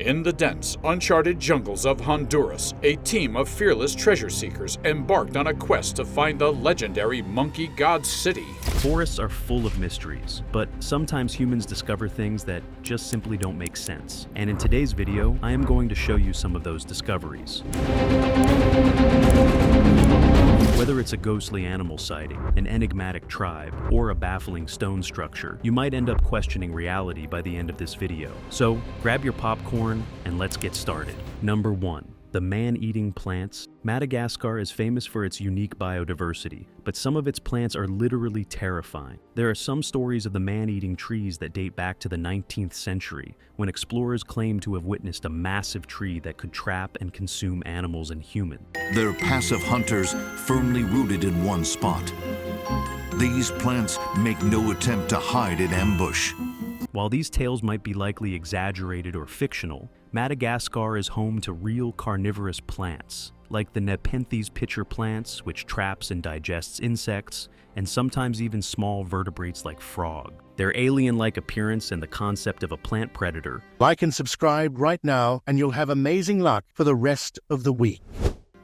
In the dense, uncharted jungles of Honduras, a team of fearless treasure seekers embarked on a quest to find the legendary monkey god city. Forests are full of mysteries, but sometimes humans discover things that just simply don't make sense. And in today's video, I am going to show you some of those discoveries. Whether it's a ghostly animal sighting, an enigmatic tribe, or a baffling stone structure, you might end up questioning reality by the end of this video. So grab your popcorn and let's get started. Number 1. The man-eating plants. Madagascar is famous for its unique biodiversity, but some of its plants are literally terrifying. There are some stories of the man-eating trees that date back to the 19th century, when explorers claim to have witnessed a massive tree that could trap and consume animals and humans. They're passive hunters firmly rooted in one spot. These plants make no attempt to hide in ambush. While these tales might be likely exaggerated or fictional, Madagascar is home to real carnivorous plants, like the Nepenthes pitcher plants, which traps and digests insects, and sometimes even small vertebrates like frog. Their alien-like appearance and the concept of a plant predator Like and subscribe right now, and you'll have amazing luck for the rest of the week.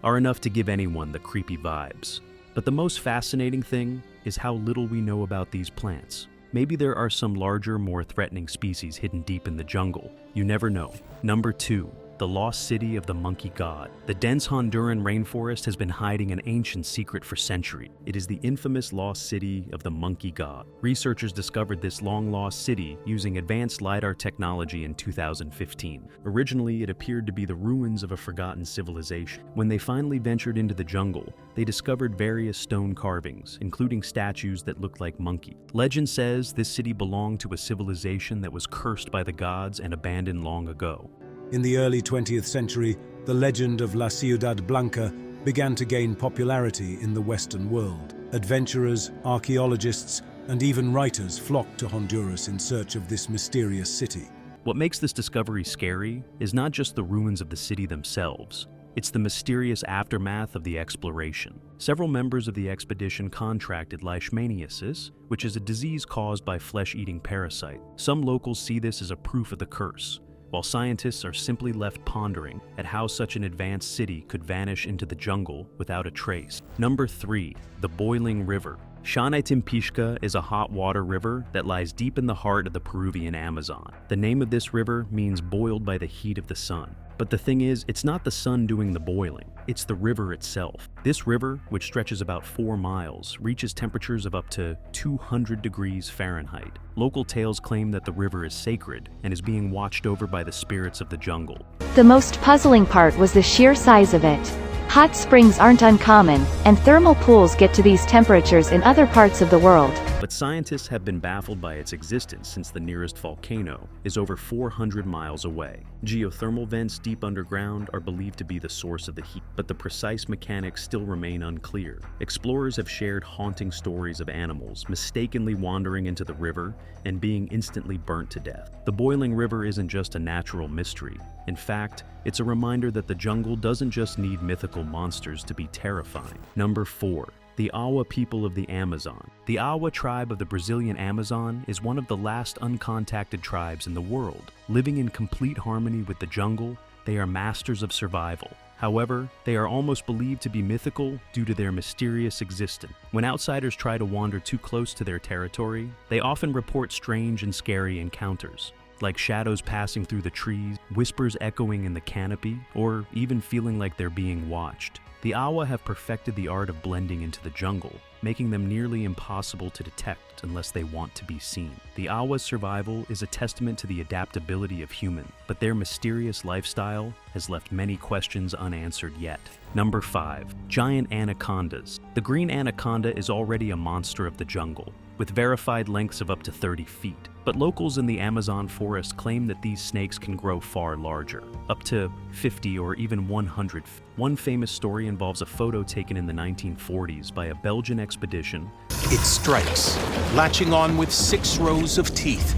are enough to give anyone the creepy vibes. But the most fascinating thing is how little we know about these plants. Maybe there are some larger, more threatening species hidden deep in the jungle. You never know. Number 2. The lost city of the monkey god. The dense Honduran rainforest has been hiding an ancient secret for centuries. It is the infamous lost city of the monkey god. Researchers discovered this long-lost city using advanced LiDAR technology in 2015. Originally, it appeared to be the ruins of a forgotten civilization. When they finally ventured into the jungle, they discovered various stone carvings, including statues that looked like monkeys. Legend says this city belonged to a civilization that was cursed by the gods and abandoned long ago. In the early 20th century, the legend of La Ciudad Blanca began to gain popularity in the Western world. Adventurers, archaeologists, and even writers flocked to Honduras in search of this mysterious city. What makes this discovery scary is not just the ruins of the city themselves. It's the mysterious aftermath of the exploration. Several members of the expedition contracted leishmaniasis, which is a disease caused by flesh-eating parasite. Some locals see this as a proof of the curse, while scientists are simply left pondering at how such an advanced city could vanish into the jungle without a trace. Number 3. The boiling river. Xanay-Timpixca is a hot water river that lies deep in the heart of the Peruvian Amazon. The name of this river means boiled by the heat of the sun. But the thing is, it's not the sun doing the boiling, it's the river itself. This river, which stretches about 4 miles, reaches temperatures of up to 200 degrees Fahrenheit. Local tales claim that the river is sacred and is being watched over by the spirits of the jungle. The most puzzling part was the sheer size of it. Hot springs aren't uncommon, and thermal pools get to these temperatures in other parts of the world. But scientists have been baffled by its existence since the nearest volcano is over 400 miles away. Geothermal vents deep underground are believed to be the source of the heat, but the precise mechanics still remain unclear. Explorers have shared haunting stories of animals mistakenly wandering into the river and being instantly burnt to death. The boiling river isn't just a natural mystery. In fact, it's a reminder that the jungle doesn't just need mythical monsters to be terrifying. Number 4. The Awa people of the Amazon. The Awa tribe of the Brazilian Amazon is one of the last uncontacted tribes in the world. Living in complete harmony with the jungle, they are masters of survival. However, they are almost believed to be mythical due to their mysterious existence. When outsiders try to wander too close to their territory, they often report strange and scary encounters, like shadows passing through the trees, whispers echoing in the canopy, or even feeling like they're being watched. The Awa have perfected the art of blending into the jungle, making them nearly impossible to detect unless they want to be seen. The Awa's survival is a testament to the adaptability of humans, but their mysterious lifestyle has left many questions unanswered yet. Number 5. Giant anacondas. The green anaconda is already a monster of the jungle, with verified lengths of up to 30 feet. But locals in the Amazon forest claim that these snakes can grow far larger, up to 50 or even 100 feet. One famous story involves a photo taken in the 1940s by a Belgian expedition. It strikes, latching on with 6 rows of teeth,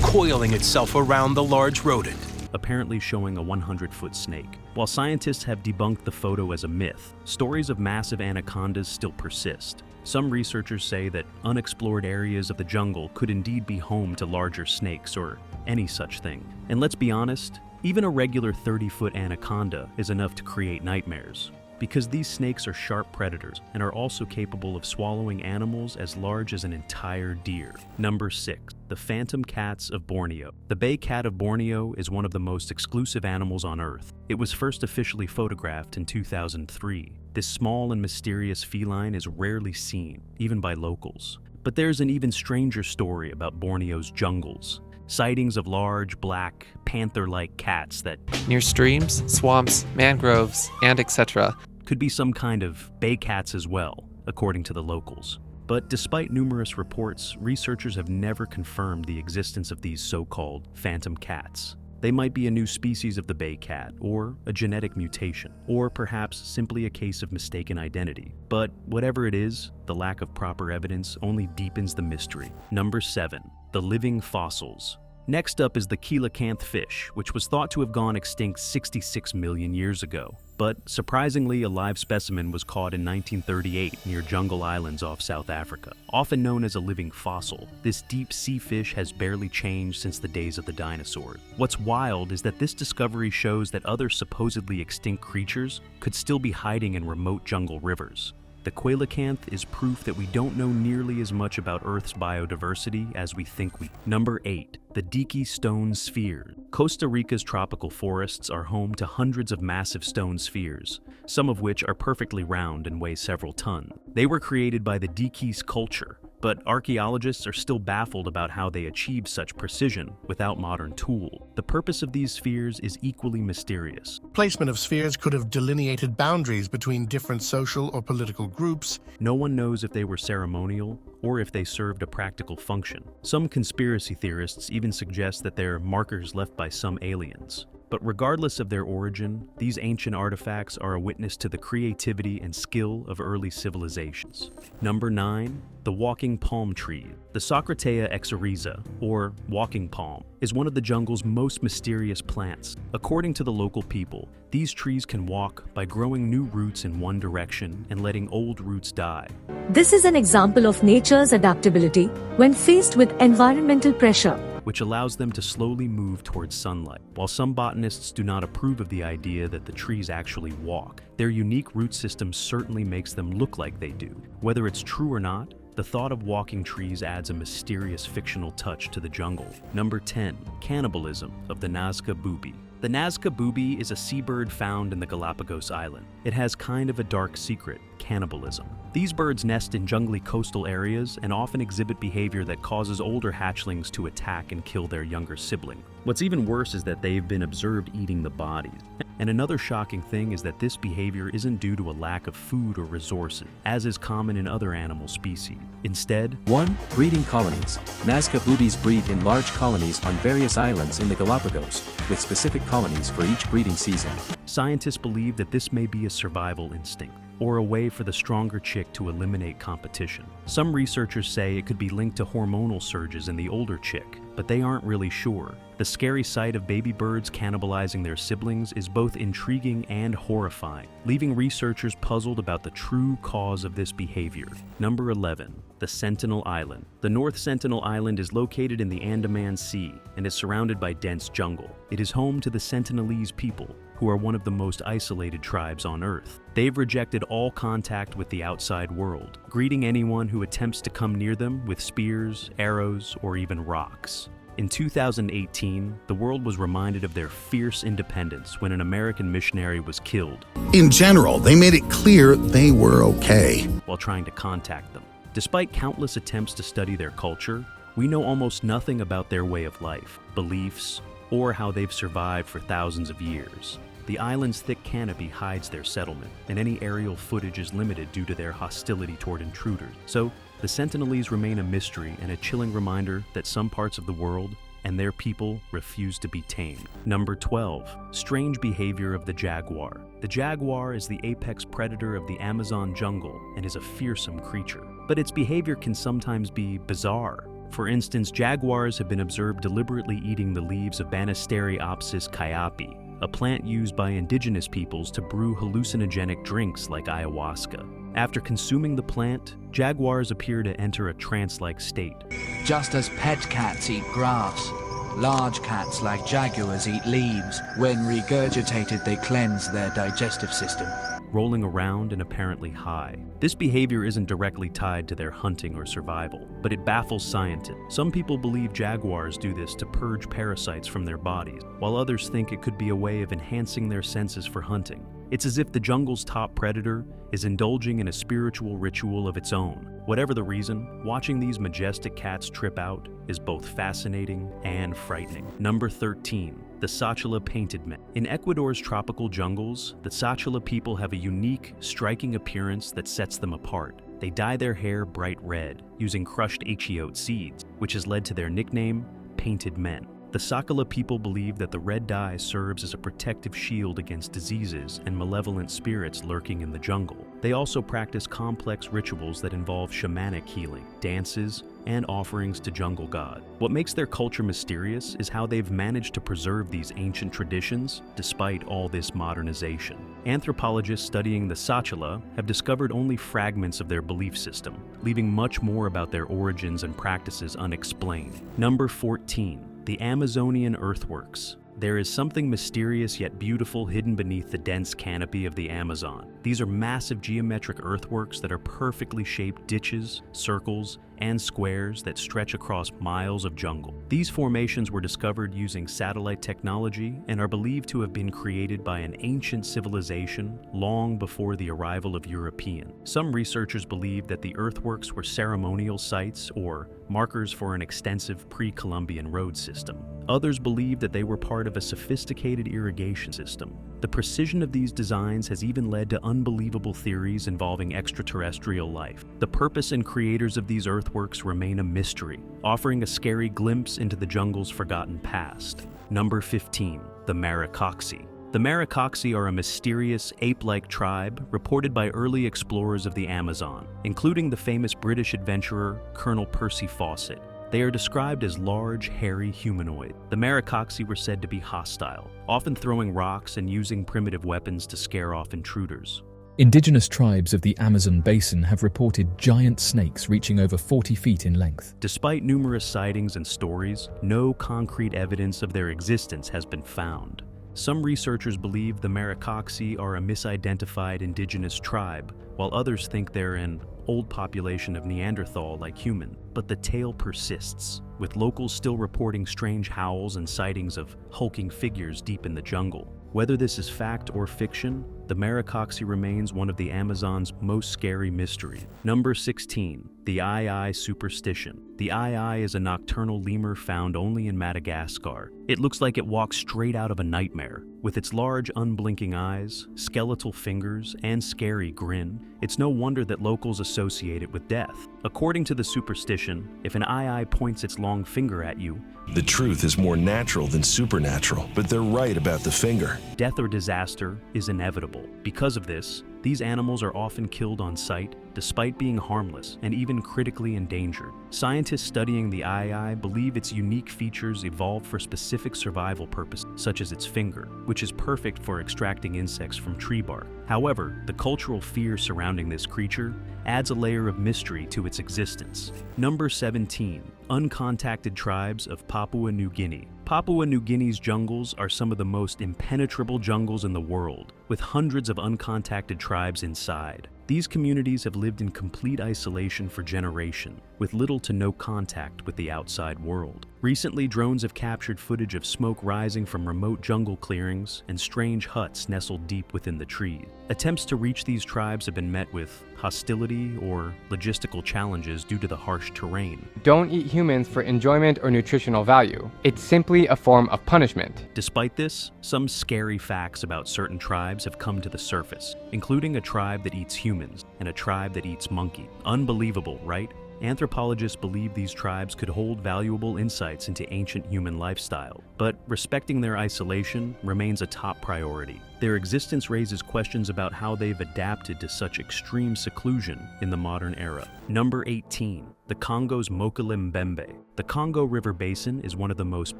coiling itself around the large rodent. Apparently showing a 100-foot snake. While scientists have debunked the photo as a myth, stories of massive anacondas still persist. Some researchers say that unexplored areas of the jungle could indeed be home to larger snakes or any such thing. And let's be honest, even a regular 30-foot anaconda is enough to create nightmares, because these snakes are sharp predators and are also capable of swallowing animals as large as an entire deer. Number 6. The phantom cats of Borneo. The bay cat of Borneo is one of the most exclusive animals on Earth. It was first officially photographed in 2003. This small and mysterious feline is rarely seen, even by locals. But there's an even stranger story about Borneo's jungles. Sightings of large, black, panther-like cats that, near streams, swamps, mangroves, and etc., could be some kind of bay cats as well, according to the locals. But despite numerous reports, researchers have never confirmed the existence of these so-called phantom cats. They might be a new species of the bay cat, or a genetic mutation, or perhaps simply a case of mistaken identity. But whatever it is, the lack of proper evidence only deepens the mystery. Number 7. The living fossils. Next up is the coelacanth fish, which was thought to have gone extinct 66 million years ago. But surprisingly, a live specimen was caught in 1938 near Jungle Islands off South Africa. Often known as a living fossil, this deep sea fish has barely changed since the days of the dinosaurs. What's wild is that this discovery shows that other supposedly extinct creatures could still be hiding in remote jungle rivers. The coelacanth is proof that we don't know nearly as much about Earth's biodiversity as we think we. Number 8. The Diki stone sphere. Costa Rica's tropical forests are home to hundreds of massive stone spheres, some of which are perfectly round and weigh several tons. They were created by the Diki's culture, but archaeologists are still baffled about how they achieved such precision without modern tools. The purpose of these spheres is equally mysterious. Placement of spheres could have delineated boundaries between different social or political groups. No one knows if they were ceremonial or if they served a practical function. Some conspiracy theorists even suggest that they're markers left by some aliens. But regardless of their origin, these ancient artifacts are a witness to the creativity and skill of early civilizations. Number 9. The walking palm tree. The Socratea exoriza, or walking palm, is one of the jungle's most mysterious plants. According to the local people, these trees can walk by growing new roots in one direction and letting old roots die. This is an example of nature's adaptability when faced with environmental pressure, which allows them to slowly move towards sunlight. While some botanists do not approve of the idea that the trees actually walk, their unique root system certainly makes them look like they do. Whether it's true or not, the thought of walking trees adds a mysterious fictional touch to the jungle. Number 10. Cannibalism of the Nazca booby. The Nazca booby is a seabird found in the Galapagos Island. It has kind of a dark secret: cannibalism. These birds nest in jungly coastal areas and often exhibit behavior that causes older hatchlings to attack and kill their younger sibling. What's even worse is that they've been observed eating the bodies. And another shocking thing is that this behavior isn't due to a lack of food or resources, as is common in other animal species. Instead, 1. Breeding colonies. Nazca boobies breed in large colonies on various islands in the Galapagos, with specific colonies for each breeding season. Scientists believe that this may be a survival instinct, or a way for the stronger chick to eliminate competition. Some researchers say it could be linked to hormonal surges in the older chick, but they aren't really sure. The scary sight of baby birds cannibalizing their siblings is both intriguing and horrifying, leaving researchers puzzled about the true cause of this behavior. Number 11. The Sentinel Island. The North Sentinel Island is located in the Andaman Sea and is surrounded by dense jungle. It is home to the Sentinelese people, who are one of the most isolated tribes on Earth. They've rejected all contact with the outside world, greeting anyone who attempts to come near them with spears, arrows, or even rocks. In 2018, the world was reminded of their fierce independence when an American missionary was killed. In general, they made it clear they were okay while trying to contact them. Despite countless attempts to study their culture, we know almost nothing about their way of life, beliefs, or how they've survived for thousands of years. The island's thick canopy hides their settlement, and any aerial footage is limited due to their hostility toward intruders. So, the Sentinelese remain a mystery and a chilling reminder that some parts of the world and their people refuse to be tamed. Number 12. Strange behavior of the jaguar. The jaguar is the apex predator of the Amazon jungle and is a fearsome creature. But its behavior can sometimes be bizarre. For instance, jaguars have been observed deliberately eating the leaves of Banisteriopsis caiapi, a plant used by indigenous peoples to brew hallucinogenic drinks like ayahuasca. After consuming the plant, jaguars appear to enter a trance-like state. Just as pet cats eat grass, Large cats like jaguars eat leaves. When regurgitated, they cleanse their digestive system. Rolling around and apparently high. This behavior isn't directly tied to their hunting or survival, but it baffles scientists. Some people believe jaguars do this to purge parasites from their bodies, while others think it could be a way of enhancing their senses for hunting. It's as if the jungle's top predator is indulging in a spiritual ritual of its own. Whatever the reason, watching these majestic cats trip out is both fascinating and frightening. Number 13. The Sachala painted men. In Ecuador's tropical jungles, the Sachala people have a unique, striking appearance that sets them apart. They dye their hair bright red, using crushed achiote seeds, which has led to their nickname, painted men. The Sachala people believe that the red dye serves as a protective shield against diseases and malevolent spirits lurking in the jungle. They also practice complex rituals that involve shamanic healing, dances, and offerings to jungle god. What makes their culture mysterious is how they've managed to preserve these ancient traditions despite all this modernization. Anthropologists studying the Sachala have discovered only fragments of their belief system, leaving much more about their origins and practices unexplained. Number 14. The Amazonian earthworks. There is something mysterious yet beautiful hidden beneath the dense canopy of the Amazon. These are massive geometric earthworks that are perfectly shaped ditches, circles, and squares that stretch across miles of jungle. These formations were discovered using satellite technology and are believed to have been created by an ancient civilization long before the arrival of Europeans. Some researchers believe that the earthworks were ceremonial sites or markers for an extensive pre-Columbian road system. Others believe that they were part of a sophisticated irrigation system. The precision of these designs has even led to unbelievable theories involving extraterrestrial life. The purpose and creators of these earthworks remain a mystery, offering a scary glimpse into the jungle's forgotten past. Number 15. The maricoxi. The maricoxi are a mysterious, ape-like tribe reported by early explorers of the Amazon, including the famous British adventurer Colonel Percy Fawcett. They are described as large, hairy humanoids. The maricoxi were said to be hostile, often throwing rocks and using primitive weapons to scare off intruders. Indigenous tribes of the Amazon basin have reported giant snakes reaching over 40 feet in length. Despite numerous sightings and stories, no concrete evidence of their existence has been found. Some researchers believe the maricoxi are a misidentified indigenous tribe, while others think they're an old population of Neanderthal-like human. But the tale persists, with locals still reporting strange howls and sightings of hulking figures deep in the jungle. Whether this is fact or fiction, the maricoxi remains one of the Amazon's most scary mysteries. Number 16. The Ai superstition. The Ai is a nocturnal lemur found only in Madagascar. It looks like it walks straight out of a nightmare. With its large, unblinking eyes, skeletal fingers, and scary grin, it's no wonder that locals associate it with death. According to the superstition, if an Ai points its long finger at you, the truth is more natural than supernatural, but they're right about the finger. Death or disaster is inevitable. Because of this, these animals are often killed on sight, despite being harmless and even critically endangered. Scientists studying the Ai believe its unique features evolved for specific survival purposes, such as its finger, which is perfect for extracting insects from tree bark. However, the cultural fear surrounding this creature adds a layer of mystery to its existence. Number 17. Uncontacted tribes of Papua New Guinea. Papua New Guinea's jungles are some of the most impenetrable jungles in the world, with hundreds of uncontacted tribes inside. These communities have lived in complete isolation for generations, with little to no contact with the outside world. Recently, drones have captured footage of smoke rising from remote jungle clearings and strange huts nestled deep within the trees. Attempts to reach these tribes have been met with hostility or logistical challenges due to the harsh terrain. Don't eat humans for enjoyment or nutritional value. It's simply a form of punishment. Despite this, some scary facts about certain tribes have come to the surface, including a tribe that eats humans and a tribe that eats monkey. Unbelievable, right? Anthropologists believe these tribes could hold valuable insights into ancient human lifestyle, but respecting their isolation remains a top priority. Their existence raises questions about how they've adapted to such extreme seclusion in the modern era. Number 18. the Congo's Mokele-mbembe. The Congo River Basin is one of the most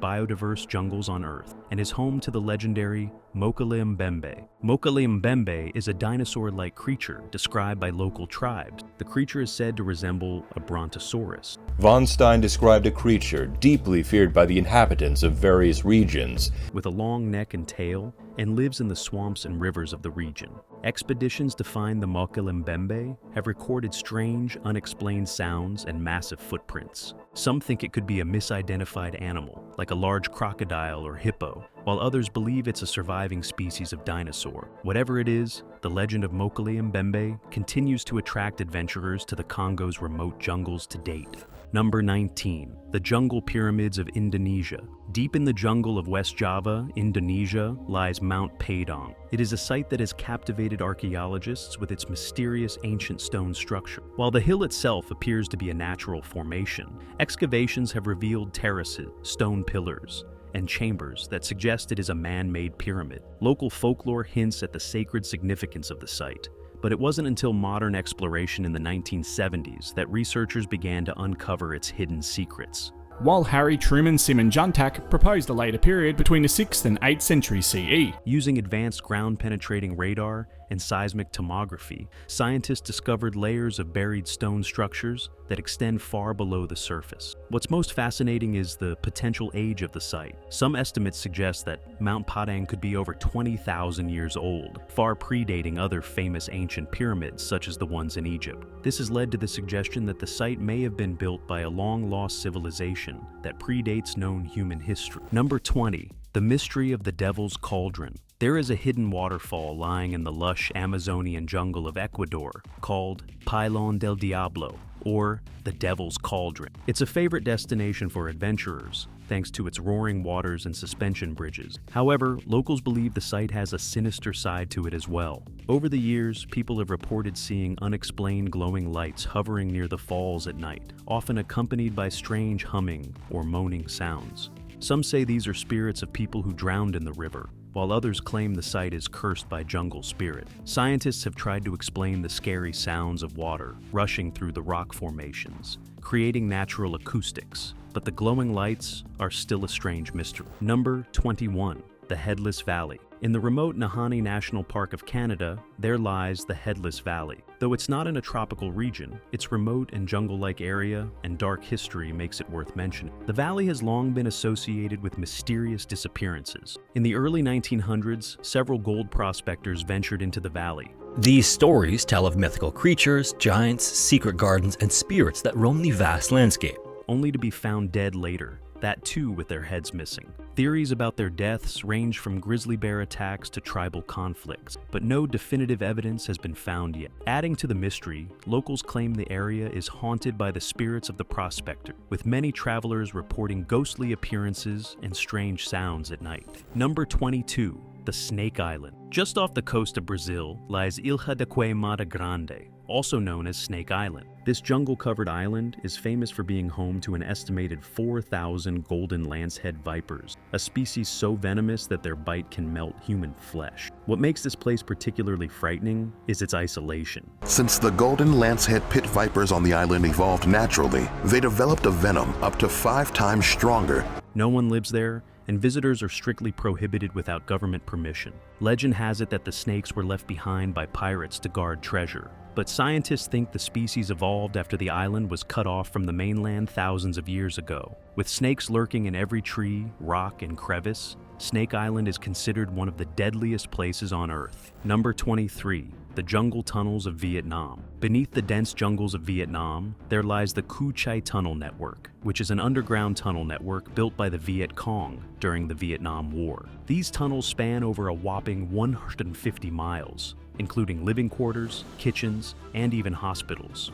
biodiverse jungles on Earth and is home to the legendary Mokele-mbembe. Mokele-mbembe is a dinosaur-like creature described by local tribes. The creature is said to resemble a brontosaurus. Von Stein described a creature deeply feared by the inhabitants of various regions, with a long neck and tail, and lives in the swamps and rivers of the region. Expeditions to find the Mokele-mbembe have recorded strange, unexplained sounds and massive footprints. Some think it could be a misidentified animal, like a large crocodile or hippo, while others believe it's a surviving species of dinosaur. Whatever it is, the legend of Mokele-mbembe continues to attract adventurers to the Congo's remote jungles to date. Number 19. The Jungle Pyramids of Indonesia. Deep in the jungle of West Java, Indonesia, lies Mount Padang. It is a site that has captivated archaeologists with its mysterious ancient stone structure. While the hill itself appears to be a natural formation, excavations have revealed terraces, stone pillars, and chambers that suggest it is a man-made pyramid. Local folklore hints at the sacred significance of the site, but it wasn't until modern exploration in the 1970s that researchers began to uncover its hidden secrets. While Harry Truman Simonjantak proposed a later period between the 6th and 8th century CE. Using advanced ground-penetrating radar and seismic tomography, scientists discovered layers of buried stone structures that extend far below the surface. What's most fascinating is the potential age of the site. Some estimates suggest that Mount Padang could be over 20,000 years old, far predating other famous ancient pyramids such as the ones in Egypt. This has led to the suggestion that the site may have been built by a long-lost civilization that predates known human history. Number 20. The Mystery of the Devil's Cauldron. There is a hidden waterfall lying in the lush Amazonian jungle of Ecuador called Pilón del Diablo, or the Devil's Cauldron. It's a favorite destination for adventurers, thanks to its roaring waters and suspension bridges. However, locals believe the site has a sinister side to it as well. Over the years, people have reported seeing unexplained glowing lights hovering near the falls at night, often accompanied by strange humming or moaning sounds. Some say these are spirits of people who drowned in the river, while others claim the site is cursed by jungle spirit. Scientists have tried to explain the scary sounds of water rushing through the rock formations, creating natural acoustics, but the glowing lights are still a strange mystery. Number 21. The Headless Valley. In the remote Nahanni National Park of Canada, there lies the Headless Valley. Though it's not in a tropical region, its remote and jungle-like area and dark history makes it worth mentioning. The valley has long been associated with mysterious disappearances. In the early 1900s, several gold prospectors ventured into the valley. These stories tell of mythical creatures, giants, secret gardens, and spirits that roam the vast landscape, only to be found dead later, that too with their heads missing. Theories about their deaths range from grizzly bear attacks to tribal conflicts, but no definitive evidence has been found yet. Adding to the mystery, locals claim the area is haunted by the spirits of the prospector, with many travelers reporting ghostly appearances and strange sounds at night. Number 22. The Snake Island. Just off the coast of Brazil lies Ilha de Queimada Grande, also known as Snake Island. This jungle-covered island is famous for being home to an estimated 4,000 golden lancehead vipers, a species so venomous that their bite can melt human flesh. What makes this place particularly frightening is its isolation. Since the golden lancehead pit vipers on the island evolved naturally, they developed a venom up to 5 times stronger. No one lives there, and visitors are strictly prohibited without government permission. Legend has it that the snakes were left behind by pirates to guard treasure, but scientists think the species evolved after the island was cut off from the mainland thousands of years ago. With snakes lurking in every tree, rock, and crevice, Snake Island is considered one of the deadliest places on Earth. Number 23. The jungle tunnels of Vietnam. Beneath the dense jungles of Vietnam, there lies the Cu Chi Tunnel Network, which is an underground tunnel network built by the Viet Cong during the Vietnam War. These tunnels span over a whopping 150 miles, including living quarters, kitchens, and even hospitals.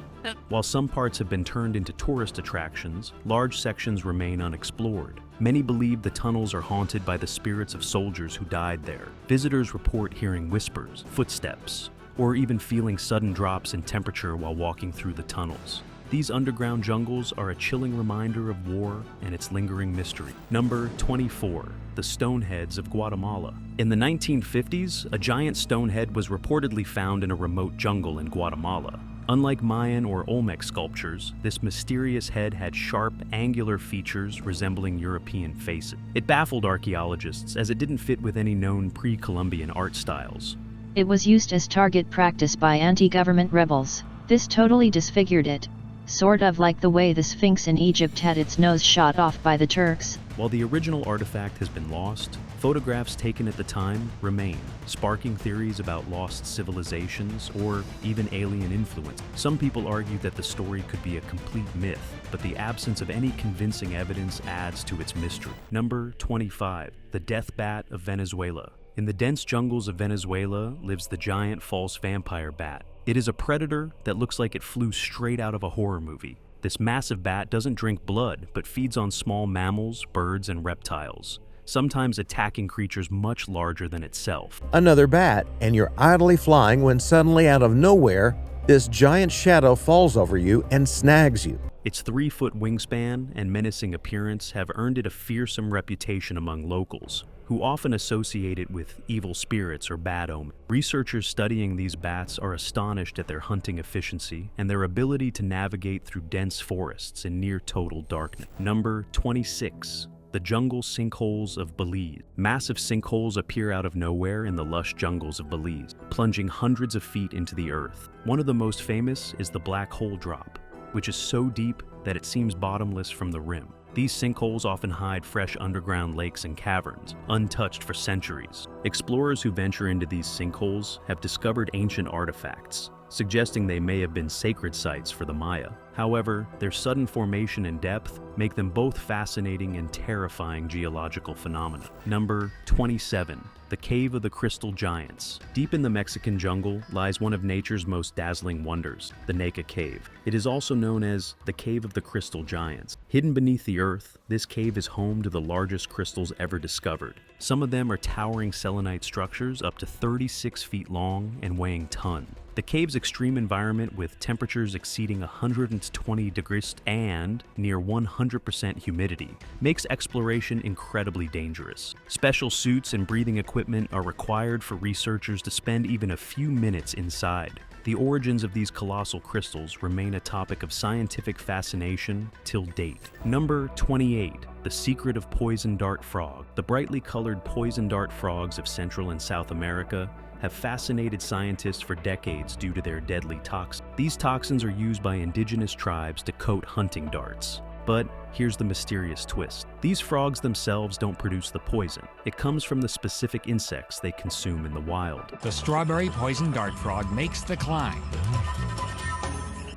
While some parts have been turned into tourist attractions, large sections remain unexplored. Many believe the tunnels are haunted by the spirits of soldiers who died there. Visitors report hearing whispers, footsteps, or even feeling sudden drops in temperature while walking through the tunnels. These underground jungles are a chilling reminder of war and its lingering mystery. Number 24. The Stoneheads of Guatemala. In the 1950s, a giant stonehead was reportedly found in a remote jungle in Guatemala. Unlike Mayan or Olmec sculptures, this mysterious head had sharp, angular features resembling European faces. It baffled archaeologists as it didn't fit with any known pre-Columbian art styles. It was used as target practice by anti-government rebels. This totally disfigured it, sort of like the way the Sphinx in Egypt had its nose shot off by the Turks. While the original artifact has been lost, photographs taken at the time remain, sparking theories about lost civilizations or even alien influence. Some people argue that the story could be a complete myth, but the absence of any convincing evidence adds to its mystery. Number 25. The death bat of Venezuela. In the dense jungles of Venezuela lives the giant false vampire bat. It is a predator that looks like it flew straight out of a horror movie. This massive bat doesn't drink blood, but feeds on small mammals, birds, and reptiles, sometimes attacking creatures much larger than itself. Another bat, and you're idly flying when suddenly out of nowhere, this giant shadow falls over you and snags you. Its 3-foot wingspan and menacing appearance have earned it a fearsome reputation among locals, who often associate it with evil spirits or bad omens. Researchers studying these bats are astonished at their hunting efficiency and their ability to navigate through dense forests in near total darkness. Number 26. The jungle sinkholes of Belize. Massive sinkholes appear out of nowhere in the lush jungles of Belize, plunging hundreds of feet into the earth. One of the most famous is the Black Hole Drop, which is so deep that it seems bottomless from the rim. These sinkholes often hide fresh underground lakes and caverns, untouched for centuries. Explorers who venture into these sinkholes have discovered ancient artifacts, suggesting they may have been sacred sites for the Maya. However, their sudden formation and depth make them both fascinating and terrifying geological phenomena. Number 27. The Cave of the Crystal Giants. Deep in the Mexican jungle lies one of nature's most dazzling wonders, the Naka Cave. It is also known as the Cave of the Crystal Giants. Hidden beneath the earth, this cave is home to the largest crystals ever discovered. Some of them are towering selenite structures up to 36 feet long and weighing tons. The cave's extreme environment, with temperatures exceeding 120 degrees and near 100% humidity, makes exploration incredibly dangerous. Special suits and breathing equipment are required for researchers to spend even a few minutes inside. The origins of these colossal crystals remain a topic of scientific fascination till date. Number 28. The Secret of Poison Dart Frog. The brightly colored poison dart frogs of Central and South America have fascinated scientists for decades due to their deadly toxins. These toxins are used by indigenous tribes to coat hunting darts. But here's the mysterious twist. These frogs themselves don't produce the poison. It comes from the specific insects they consume in the wild. The strawberry poison dart frog makes the climb.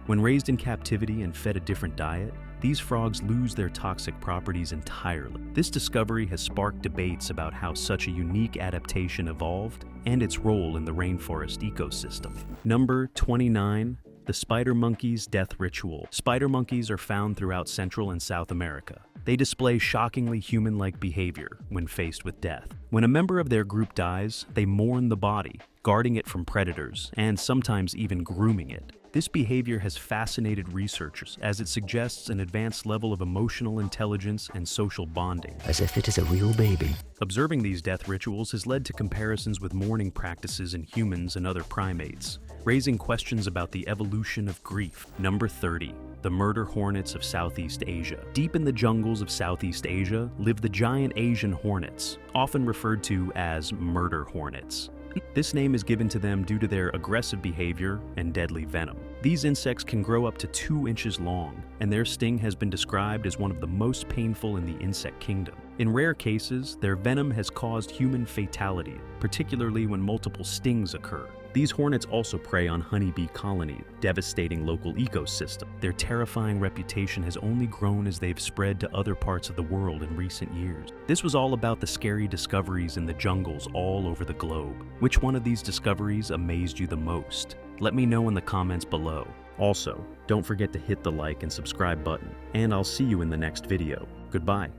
When raised in captivity and fed a different diet, these frogs lose their toxic properties entirely. This discovery has sparked debates about how such a unique adaptation evolved and its role in the rainforest ecosystem. Number 29. The spider monkey's death ritual. Spider monkeys are found throughout Central and South America. They display shockingly human-like behavior when faced with death. When a member of their group dies, they mourn the body, guarding it from predators, and sometimes even grooming it. This behavior has fascinated researchers as it suggests an advanced level of emotional intelligence and social bonding. As if it is a real baby. Observing these death rituals has led to comparisons with mourning practices in humans and other primates, raising questions about the evolution of grief. Number 30. The murder hornets of Southeast Asia. Deep in the jungles of Southeast Asia live the giant Asian hornets, often referred to as murder hornets. This name is given to them due to their aggressive behavior and deadly venom. These insects can grow up to 2 inches long, and their sting has been described as one of the most painful in the insect kingdom. In rare cases, their venom has caused human fatality, particularly when multiple stings occur. These hornets also prey on honeybee colonies, devastating local ecosystems. Their terrifying reputation has only grown as they've spread to other parts of the world in recent years. This was all about the scary discoveries in the jungles all over the globe. Which one of these discoveries amazed you the most? Let me know in the comments below. Also, don't forget to hit the like and subscribe button, and I'll see you in the next video. Goodbye.